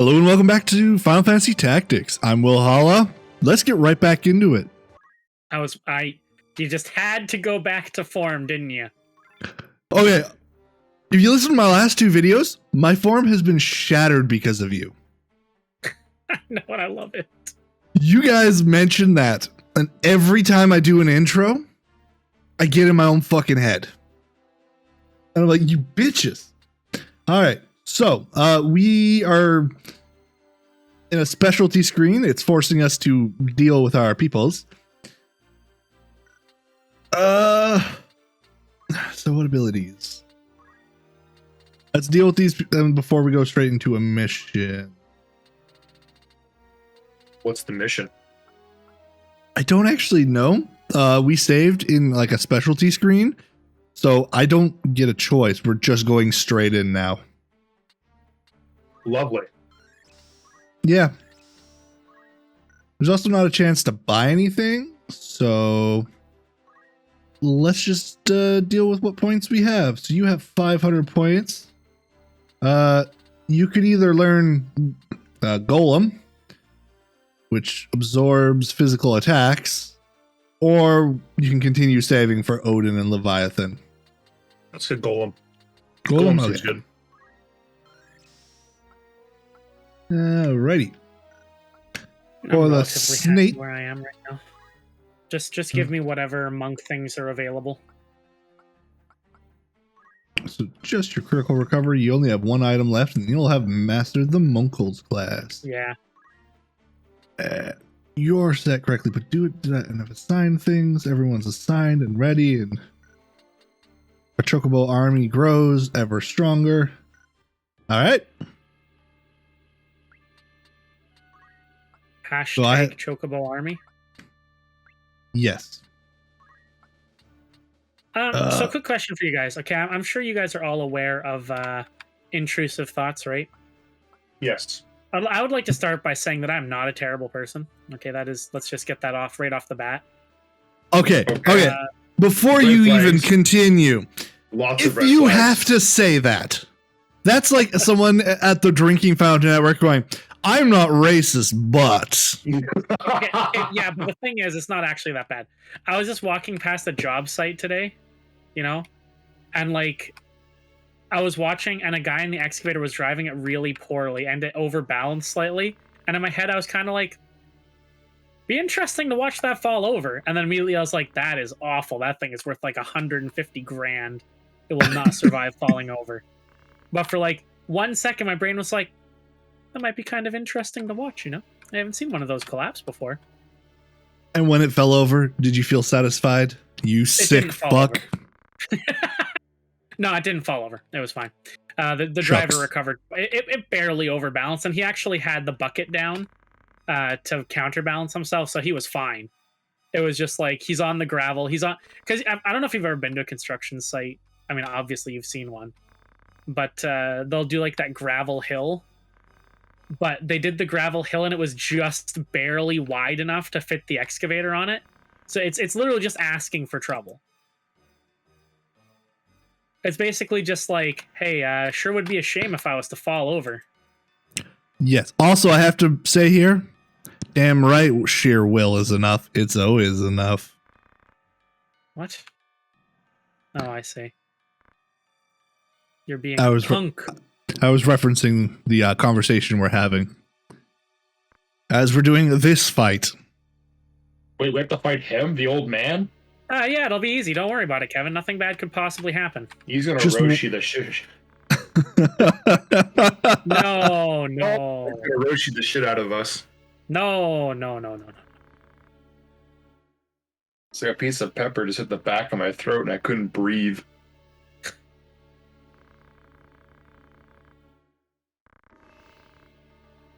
Hello and welcome back to Final Fantasy Tactics. I'm Will Holla. Let's get right back into it. You just had to go back to form, didn't you? Okay, if you listen to my last two videos, my form has been shattered because of you. I know, and I love it. You guys mention that, and every time I do an intro, I get in my own fucking head. And I'm like, you bitches. All right, so we are in a specialty screen. It's forcing us to deal with our peoples. So what abilities? Let's deal with these before we go straight into a mission. What's the mission? I don't actually know. We saved in like a specialty screen, so I don't get a choice. We're just going straight in now. Lovely. Yeah. There's also not a chance to buy anything, so let's just deal with what points we have. So you have 500 points. You could either learn Golem, which absorbs physical attacks, or you can continue saving for Odin and Leviathan. That's a Golem. Golem seems good. Alrighty. I'm Or the relatively snake. happy where I am right now. Just give me whatever monk things are available. So just your critical recovery. You only have one item left, and you'll have mastered the Monkols class. Yeah. You're set correctly, but do that and have assigned things. Everyone's assigned and ready, and a Chocobo army grows ever stronger. All right. Hashtag Chocobo Army. Yes. So quick question for you guys. Okay, I'm sure you guys are all aware of intrusive thoughts, right? Yes. I would like to start by saying that I'm not a terrible person. Okay, let's just get that off right off the bat. Okay. Before you even continue, if you have to say that, that's like someone at the drinking fountain at work going, I'm not racist, but... Yeah, but the thing is, it's not actually that bad. I was just walking past a job site today, and like, I was watching, and a guy in the excavator was driving it really poorly, and it overbalanced slightly. And in my head, I was kind of like, be interesting to watch that fall over. And then immediately I was like, that is awful. That thing is worth like 150 grand. It will not survive falling over. But for like 1 second, my brain was like, that might be kind of interesting to watch, I haven't seen one of those collapse before. And when it fell over, did you feel satisfied? You sick fuck. No, it didn't fall over. It was fine. The driver recovered. It barely overbalanced, and he actually had the bucket down to counterbalance himself, so he was fine. It was just like, he's on the gravel. He's on... Because I don't know if you've ever been to a construction site. I mean, obviously you've seen one. But they'll do like that gravel hill. But they did the gravel hill, and it was just barely wide enough to fit the excavator on it. So it's literally just asking for trouble. It's basically just like, hey, sure would be a shame if I was to fall over. Yes. Also, I have to say here, damn right, sheer will is enough. It's always enough. What? Oh, I see. You're being I was punk. I was referencing the conversation we're having as we're doing this fight. Wait, we have to fight him, the old man? Yeah, it'll be easy. Don't worry about it, Kevin. Nothing bad could possibly happen. He's gonna Roshi the shit. No. He's gonna Roshi the shit out of us. No. It's like a piece of pepper just hit the back of my throat, and I couldn't breathe.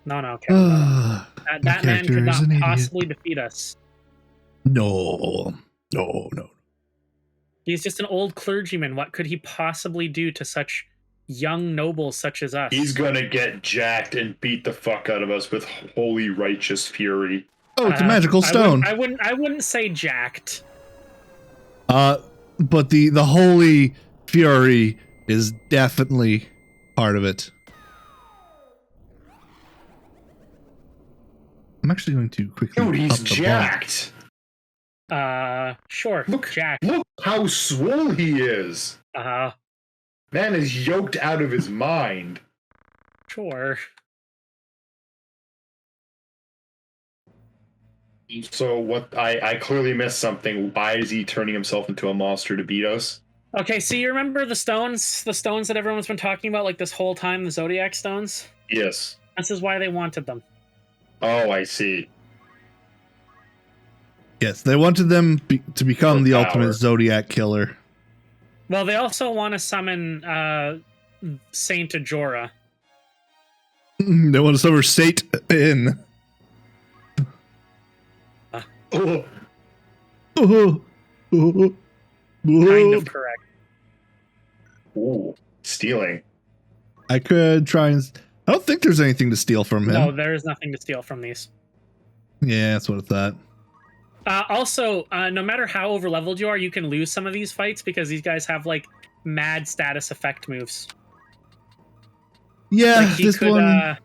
No, Kevin. That man could not possibly defeat us. No. He's just an old clergyman. What could he possibly do to such young nobles such as us? He's gonna get jacked and beat the fuck out of us with holy righteous fury. Oh, it's a magical stone. I wouldn't say jacked. But the holy fury is definitely part of it. I'm actually going to quickly Dude, he's up the jacked. Sure. Look, Jack. look how swole he is. Man is yoked out of his mind. Sure. So what? I clearly missed something. Why is he turning himself into a monster to beat us? Okay, so you remember the stones that everyone's been talking about like this whole time, the Zodiac stones? Yes. This is why they wanted them. Oh, I see. Yes, they wanted them to become For the power. ultimate Zodiac killer. Well, they also want to summon Saint Ajora. They want to summon Satan. Oh, Kind of correct. ooh, stealing. I could try and... I don't think there's anything to steal from him. No, there is nothing to steal from these. Yeah, that's what I thought. Also, no matter how overleveled you are, you can lose some of these fights because these guys have like mad status effect moves. Yeah, Like, this one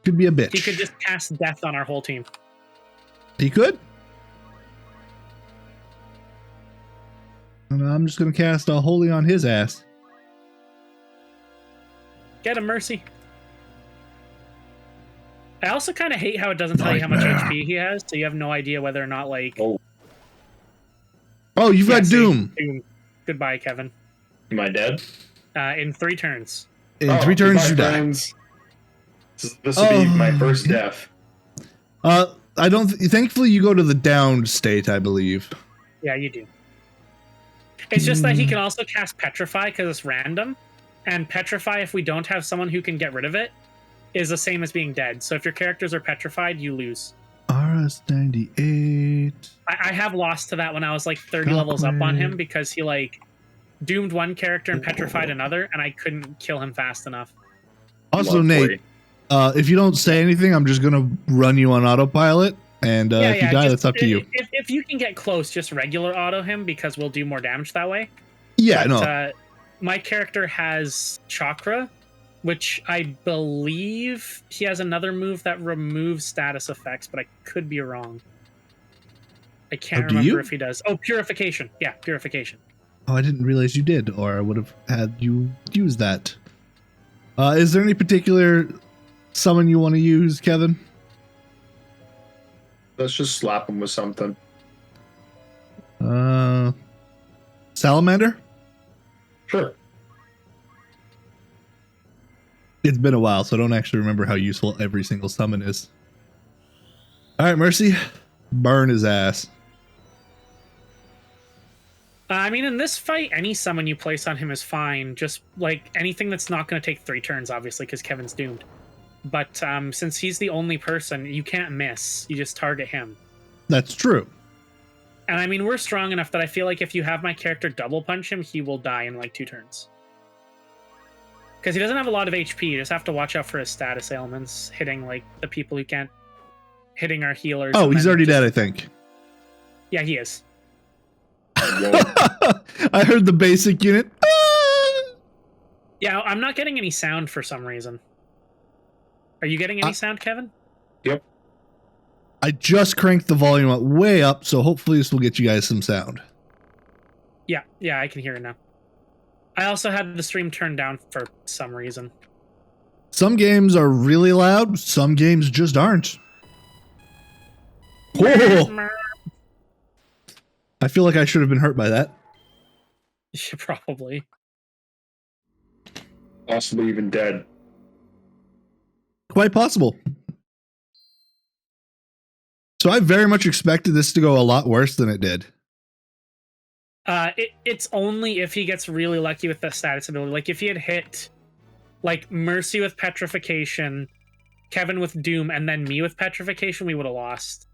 could be a bitch. He could just cast death on our whole team. He could? And I'm just going to cast a holy on his ass. Get him, Mercy. I also kind of hate how it doesn't tell you how much Nightmare. HP he has, so you have no idea whether or not, like... Oh, you've got see, Doom. Goodbye, Kevin. Am I dead? In 3 turns. In 3 turns, goodbye, you die. friends. This will be my first death. I don't... Thankfully, you go to the downed state, I believe. Yeah, you do. It's just that he can also cast Petrify because it's random. And Petrify, if we don't have someone who can get rid of it, is the same as being dead. So if your characters are petrified, you lose. RS-98. I have lost to that when I was like 30 levels up on him because he like doomed one character and petrified another, and I couldn't kill him fast enough. Also, Lovely. Nate, if you don't say anything, I'm just going to run you on autopilot. And if you die, that's up to you. If you can get close, just regular auto him because we'll do more damage that way. Yeah, But, no. My character has Chakra, which I believe he has another move that removes status effects, but I could be wrong. I can't remember if he does. Oh, Purification. Yeah, Purification. Oh, I didn't realize you did, or I would have had you use that. Is there any particular summon you want to use, Kevin? Let's just slap him with something. Salamander? Sure. It's been a while, so I don't actually remember how useful every single summon is. Alright, Mercy. Burn his ass. I mean, in this fight, any summon you place on him is fine. Just, like, anything that's not going to take 3 turns, obviously, because Kevin's doomed. But since he's the only person, you can't miss. You just target him. That's true. And I mean, we're strong enough that I feel like if you have my character double punch him, he will die in, like, 2 turns. Because he doesn't have a lot of HP. You just have to watch out for his status ailments, hitting, like, the people who can't... hitting our healers. Oh, he's already dead, I think. Yeah, he is. I heard the basic unit. Yeah, I'm not getting any sound for some reason. Are you getting any sound, Kevin? Yep. I just cranked the volume up way up, so hopefully this will get you guys some sound. Yeah, I can hear it now. I also had the stream turned down for some reason. Some games are really loud, some games just aren't. Whoa. I feel like I should have been hurt by that. Yeah, probably. Possibly even dead. Quite possible. So I very much expected this to go a lot worse than it did. It's only if he gets really lucky with the status ability. Like, if he had hit, like, Mercy with Petrification, Kevin with Doom, and then me with Petrification, we would have lost.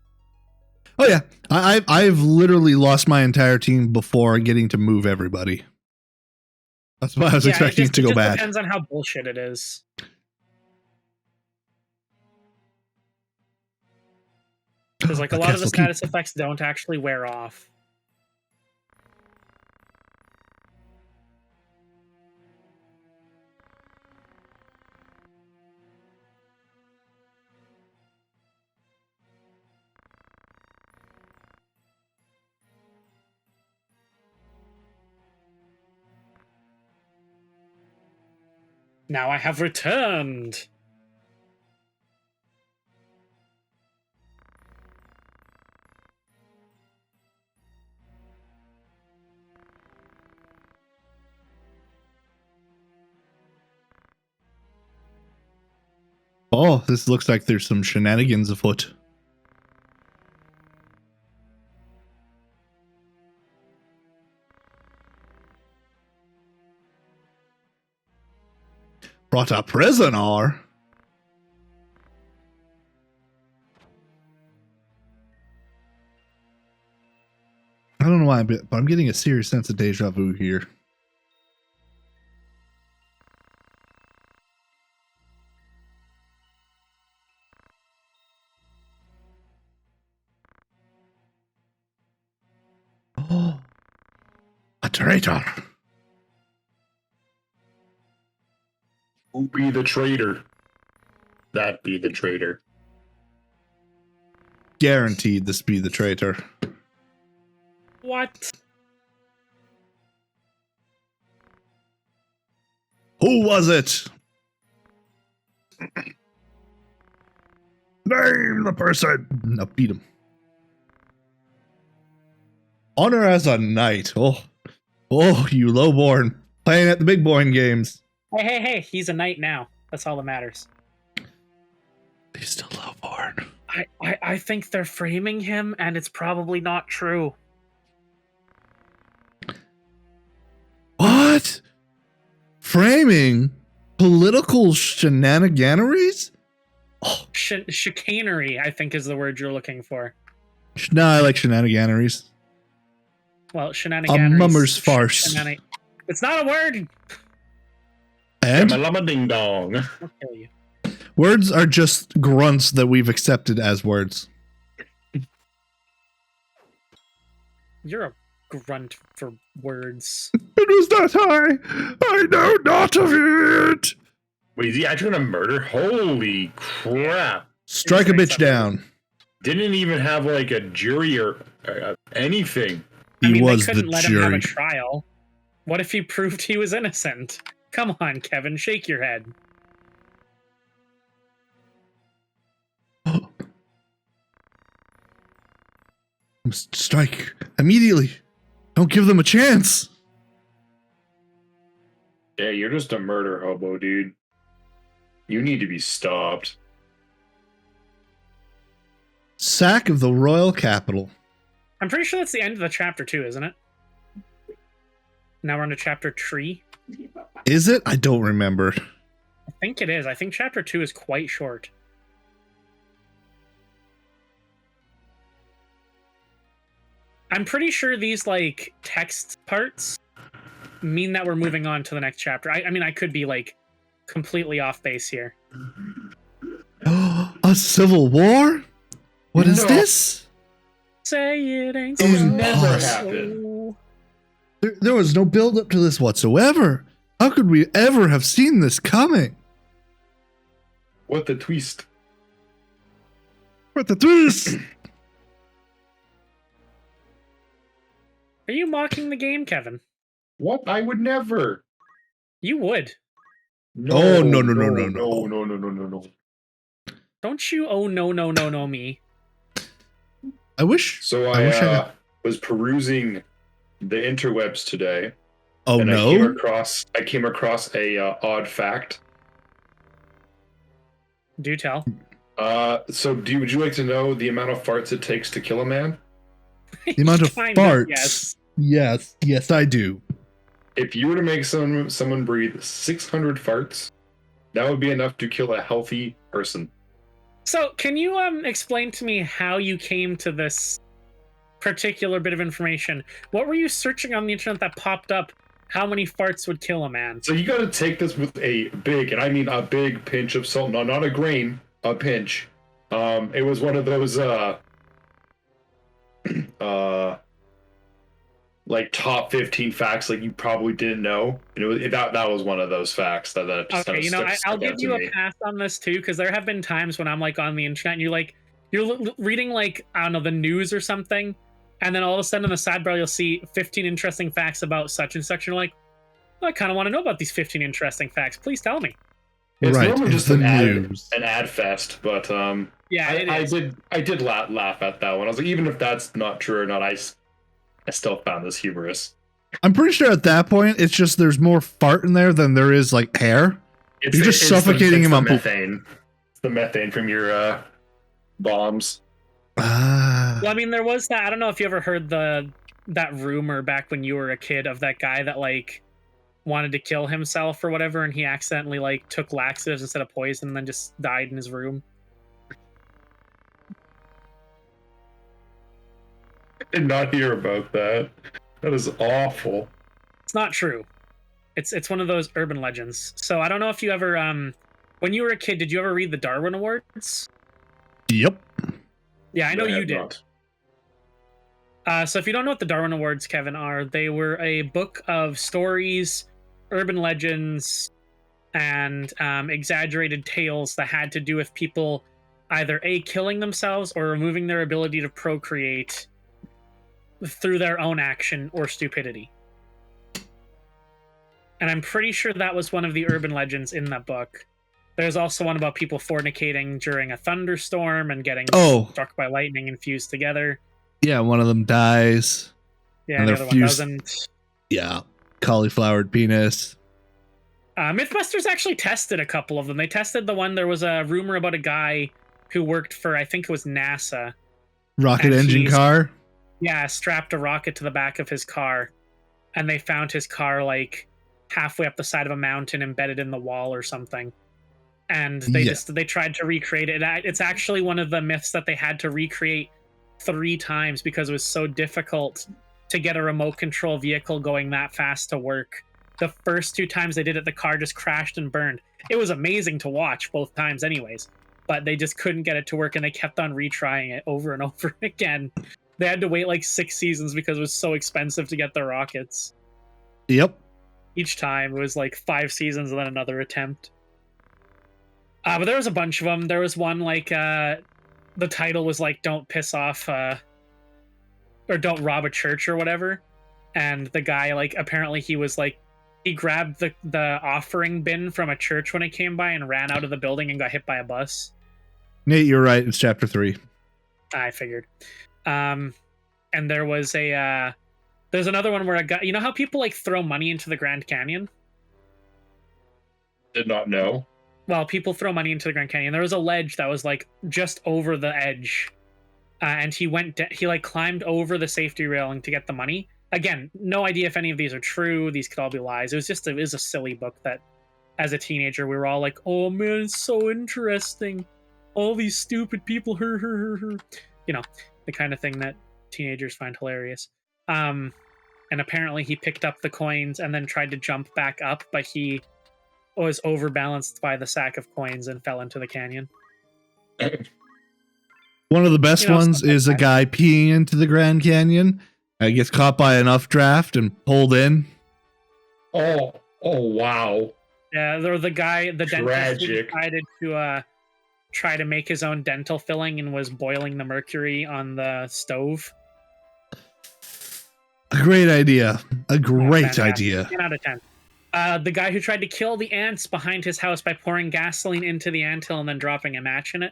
Oh yeah, I've literally lost my entire team before getting to move everybody. That's why I was expecting it to go bad. It depends on how bullshit it is. Because like a lot of the status effects don't actually wear off. Now I have returned. Oh, this looks like there's some shenanigans afoot. Brought a prisoner? I don't know why, but I'm getting a serious sense of deja vu here. Oh, a traitor. Who be the traitor? That be the traitor. Guaranteed this be the traitor. What? Who was it? Name the person. No, beat him. Honor as a knight. Oh, you lowborn. Playing at the big boy games. Hey, he's a knight now. That's all that matters. He's still lowborn. I think they're framing him, and it's probably not true. What? Framing? Political shenaniganeries? Oh. Chicanery, I think, is the word you're looking for. No, I like shenaniganeries. Well, shenaniganeries. A mummer's farce. It's not a word. And? Ding dong. I'll kill you. Words are just grunts that we've accepted as words. You're a grunt for words. It was not I know not of it. Wait, is he actually gonna murder? Holy crap. Strike a bitch down. Didn't even have like a jury or anything. He was they the couldn't let him have jury. a trial. What if he proved he was innocent? Come on, Kevin, shake your head. Must strike immediately. Don't give them a chance. Yeah, you're just a murder hobo, dude. You need to be stopped. Sack of the royal capital. I'm pretty sure that's the end of the chapter 2, isn't it? Now we're on to chapter 3. Is it? I don't remember. I think it is. I think chapter 2 is quite short. I'm pretty sure these like text parts mean that we're moving on to the next chapter. I mean, I could be like completely off base here. A civil war? What is this? Say it ain't It so. never happened. There was no build up to this whatsoever. How could we ever have seen this coming? What the twist? What the twist? Are you mocking the game, Kevin? What? I would never. You would. No. No. Don't you oh no me. I wish. So I wish I was perusing the interwebs today. Oh and no. I came across a odd fact. Do tell. So would you like to know the amount of farts it takes to kill a man? The amount of Kind farts. Yes, I do. If you were to make someone breathe 600 farts, that would be enough to kill a healthy person. So, can you explain to me how you came to this particular bit of information? What were you searching on the internet that popped up? How many farts would kill a man? So you got to take this with a big, and I mean a big pinch of salt. No, not a grain, a pinch. It was one of those like top 15 facts like you probably didn't know. And that was one of those facts that just Okay, I'll give you a pass on this too, because there have been times when I'm like on the internet and you're reading like, I don't know, the news or something, and then all of a sudden in the sidebar you'll see 15 interesting facts about such and such, and you're like, I kind of want to know about these 15 interesting facts. Please tell me. It's Right, normally it's just the an news. ad fest, but Yeah, it is. I did laugh at that one. I was like, even if that's not true or not, I still found this humorous. I'm pretty sure at that point, it's just there's more fart in there than there is like hair. You're just suffocating him on poop. methane. It's the methane from your bombs. Ah. Well, I mean, there was that. I don't know if you ever heard that rumor back when you were a kid of that guy that like wanted to kill himself or whatever, and he accidentally like took laxatives instead of poison and then just died in his room. I did not hear about that. That is awful. It's not true. It's one of those urban legends. So I don't know if you ever when you were a kid, did you ever read the Darwin Awards? Yep. Yeah, I know you have did. not. So if you don't know what the Darwin Awards, Kevin, are, they were a book of stories, urban legends, and exaggerated tales that had to do with people either A, killing themselves or removing their ability to procreate through their own action or stupidity. And I'm pretty sure that was one of the urban legends in that book. There's also one about people fornicating during a thunderstorm and getting struck by lightning and fused together. Yeah, one of them dies. Yeah, and the they're other one fused. doesn't. Yeah, cauliflowered penis. Mythbusters actually tested a couple of them. They tested the one, there was a rumor about a guy who worked for, I think it was NASA. Rocket And engine car. Yeah, strapped a rocket to the back of his car. And they found his car like halfway up the side of a mountain embedded in the wall or something. And they they tried to recreate it. It's actually one of the myths that they had to recreate 3 times because it was so difficult to get a remote control vehicle going that fast to work. The first 2 times they did it, the car just crashed and burned. It was amazing to watch both times anyways, but they just couldn't get it to work and they kept on retrying it over and over again. They had to wait like 6 seasons because it was so expensive to get the rockets. Yep. Each time it was like 5 seasons and then another attempt. But there was a bunch of them. There was one like the title was like "Don't piss off" or "Don't rob a church" or whatever. And the guy like apparently he was like he grabbed the offering bin from a church when it came by and ran out of the building and got hit by a bus. Nate, you're right. It's chapter 3. I figured. And there was there's another one where a guy, you know how people like throw money into the Grand Canyon? Did not know. Well, people throw money into the Grand Canyon. There was a ledge that was like just over the edge, and he like climbed over the safety railing to get the money. Again, no idea if any of these are true. These could all be lies. It was a silly book that, as a teenager, we were all like, "Oh man, it's so interesting. All these stupid people, you know, the kind of thing that teenagers find hilarious." And apparently, he picked up the coins and then tried to jump back up, but he was overbalanced by the sack of coins and fell into the canyon. One of the best ones is a guy peeing into the Grand Canyon. Gets caught by an updraft and pulled in. Oh wow. Yeah, the guy, the dentist who Tragic. decided to try to make his own dental filling and was boiling the mercury on the stove. A great idea. A great Fantastic. idea. 10 out of 10. The guy who tried to kill the ants behind his house by pouring gasoline into the anthill and then dropping a match in it.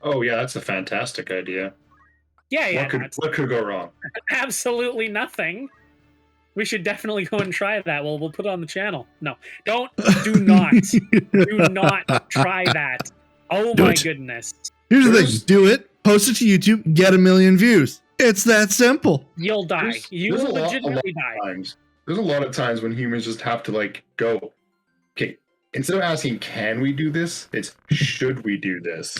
Oh yeah, that's a fantastic idea. Yeah. What could go wrong? Absolutely nothing. We should definitely go and try that. We'll put it on the channel. No, do not try that. Oh my goodness. Here's the thing. Do it. Post it to YouTube. Get 1 million views. It's that simple. You'll die. You will legitimately die. There's a lot of times when humans just have to like go, okay, instead of asking, can we do this? It's, should we do this?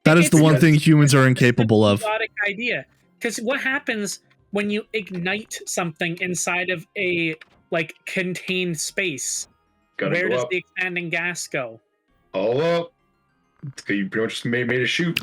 That is the one thing humans are incapable of. Exotic idea. Because what happens when you ignite something inside of a like contained space? Where does the expanding gas go? All up. You pretty much just made a chute.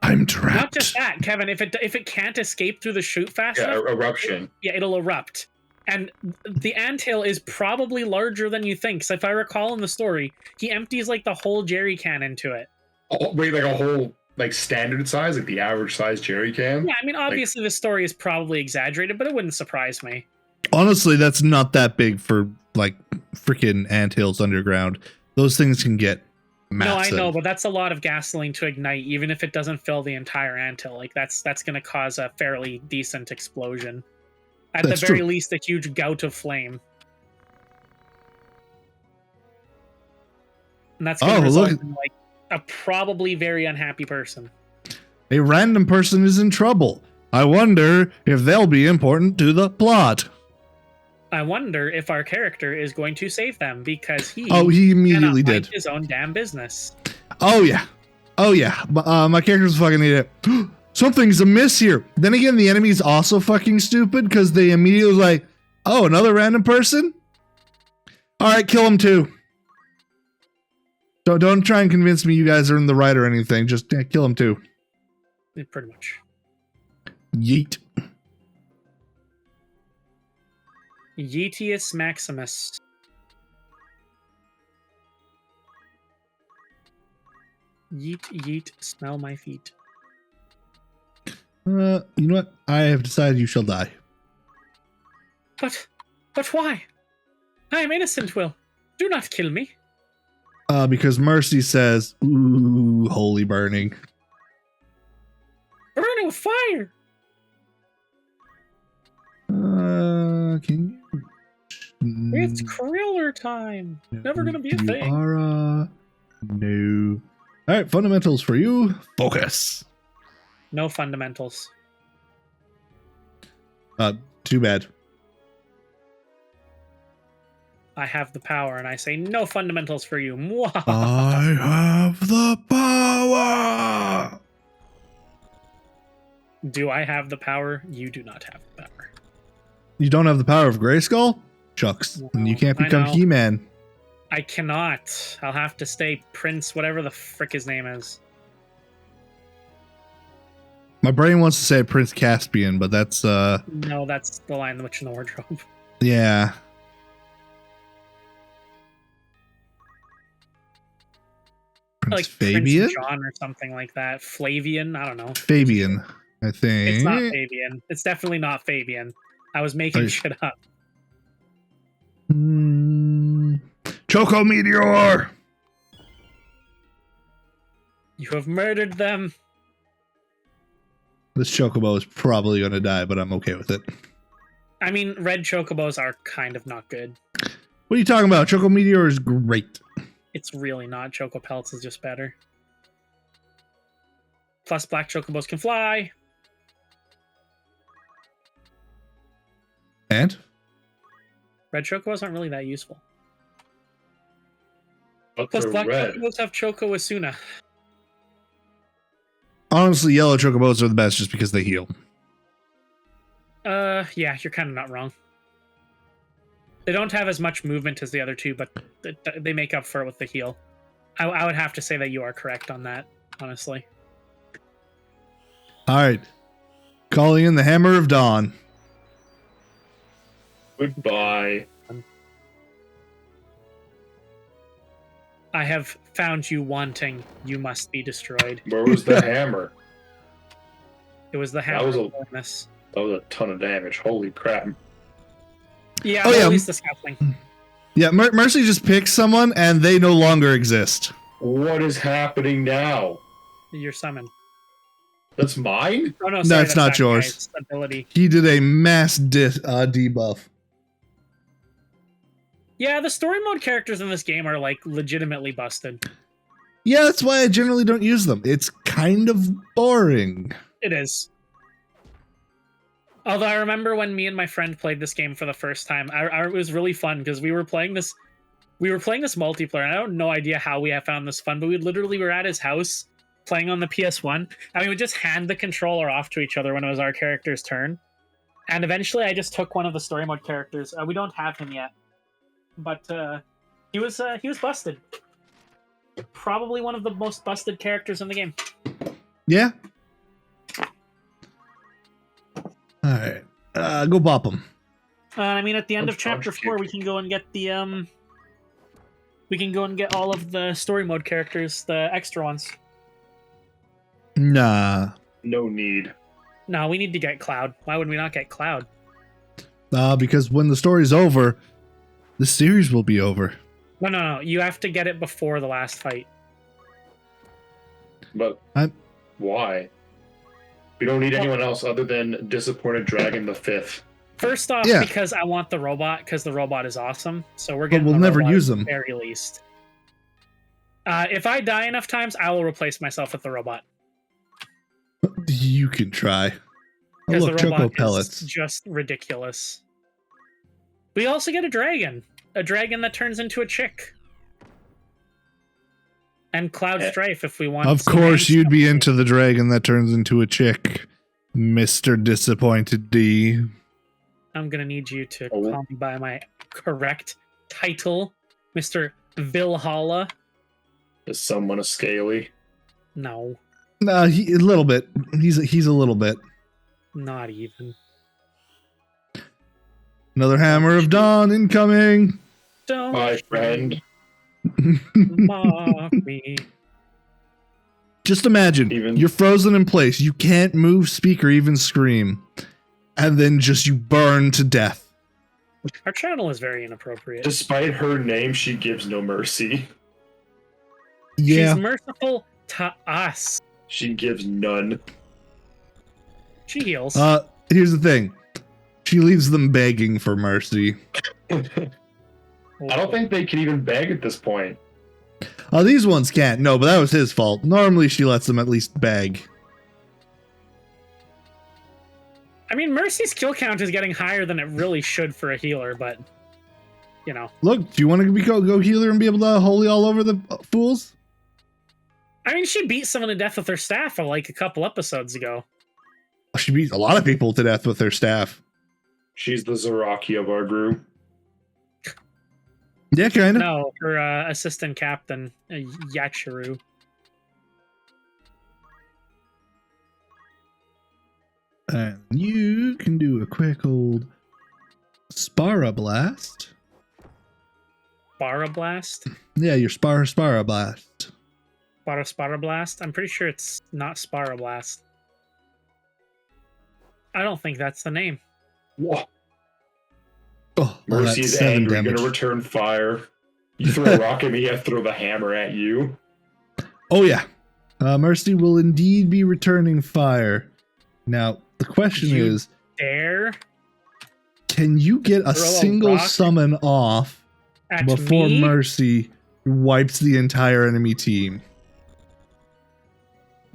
I'm trapped. Not just that, Kevin. If it can't escape through the chute fast enough, eruption. It'll erupt. And the anthill is probably larger than you think. So if I recall in the story, he empties like the whole jerry can into it. Oh, wait, like a whole like standard size, like the average size jerry can? Yeah, I mean, obviously the story is probably exaggerated, but it wouldn't surprise me. Honestly, that's not that big for like freaking anthills underground. Those things can get massive. No, I know, but that's a lot of gasoline to ignite, even if it doesn't fill the entire anthill. Like that's going to cause a fairly decent explosion. At That's the very true. least, a huge gout of flame. And that's going to result in like a probably very unhappy person. A random person is in trouble. I wonder if they'll be important to the plot. I wonder if our character is going to save them because he immediately cannot mind did. his own damn business. Oh yeah. My character's fucking idiot. Something's amiss here. Then again, the enemy's also fucking stupid because they immediately like, oh, another random person? All right, kill him too. Don't try and convince me you guys are in the right or anything. Just kill him too. Pretty much. Yeet. Yeetius Maximus. Yeet, yeet, smell my feet. You know what? I have decided you shall die. But why? I am innocent, Will. Do not kill me. Because Mercy says, ooh, holy burning. Burning with fire. Can you? It's Kriller time. Never gonna be a thing. No. All right, fundamentals for you. Focus. No fundamentals. Too bad. I have the power, and I say no fundamentals for you. Mwah. I have the power. Do I have the power? You do not have the power. You don't have the power of Grayskull? Shucks. No, And you can't I become know. He-Man. I cannot. I'll have to stay Prince, whatever the frick his name is. My brain wants to say Prince Caspian, but that's No, that's the Lion, the Witch, and the Wardrobe. yeah. Prince Like Fabian? Prince John or something like that. Flavian? I don't know. Fabian, I think. It's not Fabian. It's definitely not Fabian. I was making shit up. Choco Meteor! You have murdered them. This Chocobo is probably going to die, but I'm okay with it. I mean, red chocobos are kind of not good. What are you talking about? Choco Meteor is great. It's really not. Choco Pelts is just better. Plus, black chocobos can fly. And? Red chocobos aren't really that useful. But Plus, they're black red. chocobos have Choco Asuna. Honestly, yellow Chocobos are the best just because they heal. Yeah, you're kind of not wrong. They don't have as much movement as the other two, but they make up for it with the heal. I would have to say that you are correct on that, honestly. Alright. Calling in the Hammer of Dawn. Goodbye. I have found you wanting. You must be destroyed. Where was the hammer? It was the That hammer was of darkness. That was a ton of damage. Holy crap. Yeah, Oh, well, yeah. at least the scaffolding. Yeah, Mercy just picks someone and they no longer exist. What is happening now? You're summoned. That's mine? Oh no, No, sorry, it's that's not that yours. guy's ability. He did a mass debuff. Yeah, the story mode characters in this game are like legitimately busted. Yeah, that's why I generally don't use them. It's kind of boring. It is. Although I remember when me and my friend played this game for the first time, it was really fun because we were playing this multiplayer, and I have no idea how we have found this fun, but we literally were at his house playing on the PS1, and we would just hand the controller off to each other when it was our character's turn. And eventually I just took one of the story mode characters. We don't have him yet, but he was busted. Probably one of the most busted characters in the game. Yeah? Alright. Go bop him. I mean, at the end Let's of chapter punch 4, kick. we can go and get the we can go and get all of the story mode characters, the extra ones. Nah. No need. No, we need to get Cloud. Why would we not get Cloud? Because when the story's over, the series will be over. No. You have to get it before the last fight. But why? We don't need anyone else other than Disappointed Dragon the Fifth. First off, Yeah. because I want the robot, because the robot is awesome. So we're But getting we'll the never robot use at them. the very least. If I die enough times, I will replace myself with the robot. You can try. Oh, Because look, the choco robot pellets. is just ridiculous. We also get a dragon. A dragon that turns into a chick. And Cloud Strife if we want. Of some course, man you'd be stuff. into the dragon that turns into a chick, Mr. Disappointed D. I'm going to need you to call me by my correct title, Mr. Valhalla. Is someone a scaly? No, Nah, a little bit. He's a little bit. not even. Another Hammer of Dawn incoming. Don't My friend. mock me. Just imagine, you're frozen in place. You can't move, speak, or even scream. And then just you burn to death. Our channel is very inappropriate. Despite her name, she gives no mercy. Yeah. She's merciful to us. She gives none. She heals. Here's the thing. She leaves them begging for mercy. I don't think they can even beg at this point. These ones can't. No, but that was his fault. Normally, she lets them at least beg. I mean, Mercy's kill count is getting higher than it really should for a healer, but, you know. Look, do you want to go healer and be able to holy all over the fools? I mean, she beat someone to death with her staff like a couple episodes ago. She beat a lot of people to death with her staff. She's the Zaraki of our group. Yeah, kind of. No, her assistant captain, Yachiru. And you can do a quick old Spara Blast. Spara Blast? Yeah, your Spara Blast. Spara Blast? I'm pretty sure it's not Spara Blast. I don't think that's the name. Whoa. Oh, Mercy is angry. You're gonna return fire. You throw a rock at me, I throw the hammer at you. Oh yeah, Mercy will indeed be returning fire. Now the question is, dare? Can you get a single summon off before Mercy wipes the entire enemy team?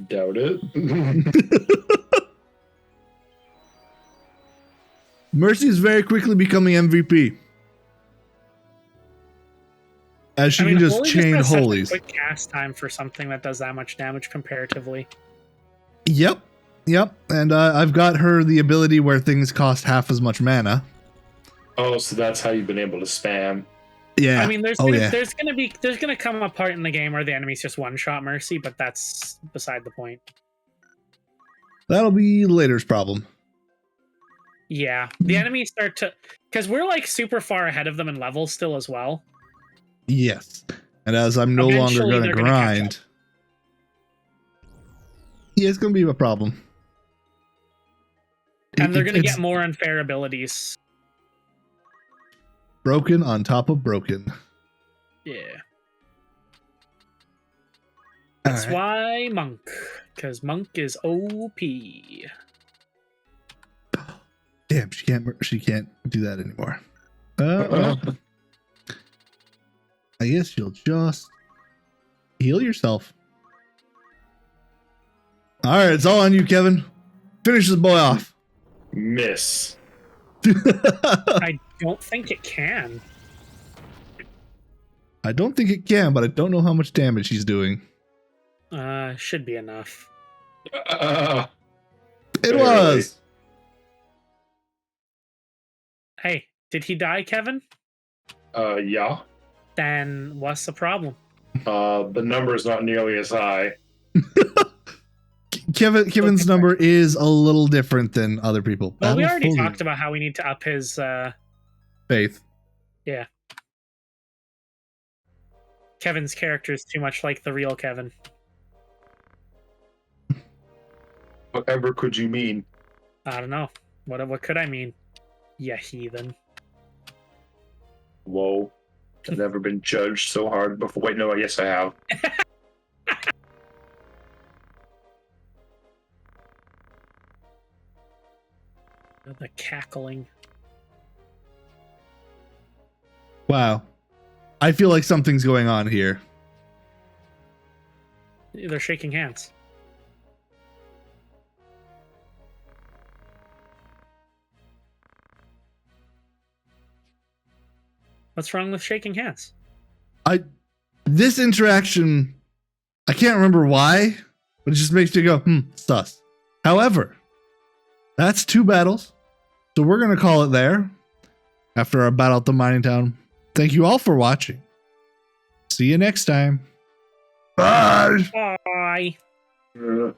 Doubt it. Mercy is very quickly becoming MVP. As she can just chain holies. Quick cast time for something that does that much damage comparatively. Yep. And I've got her the ability where things cost half as much mana. Oh, so that's how you've been able to spam. Yeah. I mean, there's gonna come a part in the game where the enemies just one shot Mercy, but that's beside the point. That'll be later's problem. Yeah, the enemies start to, because we're like super far ahead of them in levels still as well. Yes, and as I'm no longer going to grind, yeah, it's going to be a problem. And they're going to get more unfair abilities. Broken on top of broken. Yeah. That's why Monk, because Monk is OP. Damn, she can't do that anymore. I guess you'll just heal yourself. All right, it's all on you, Kevin. Finish this boy off. Miss. I don't think it can. I don't think it can, but I don't know how much damage he's doing. Should be enough. It was. Hey, did he die, Kevin? Yeah. Then what's the problem? The number is not nearly as high. Kevin's number is a little different than other people. Well, we already talked about how we need to up his faith. Yeah. Kevin's character is too much like the real Kevin. Whatever could you mean? I don't know. What could I mean? Yeah, heathen. Whoa. I've never been judged so hard before. Wait, no, yes, I have. The cackling. Wow. I feel like something's going on here. They're shaking hands. What's wrong with shaking hands? This interaction, I can't remember why, but it just makes me go, sus. However, that's 2 battles. So we're going to call it there after our battle at the mining town. Thank you all for watching. See you next time. Bye. Bye.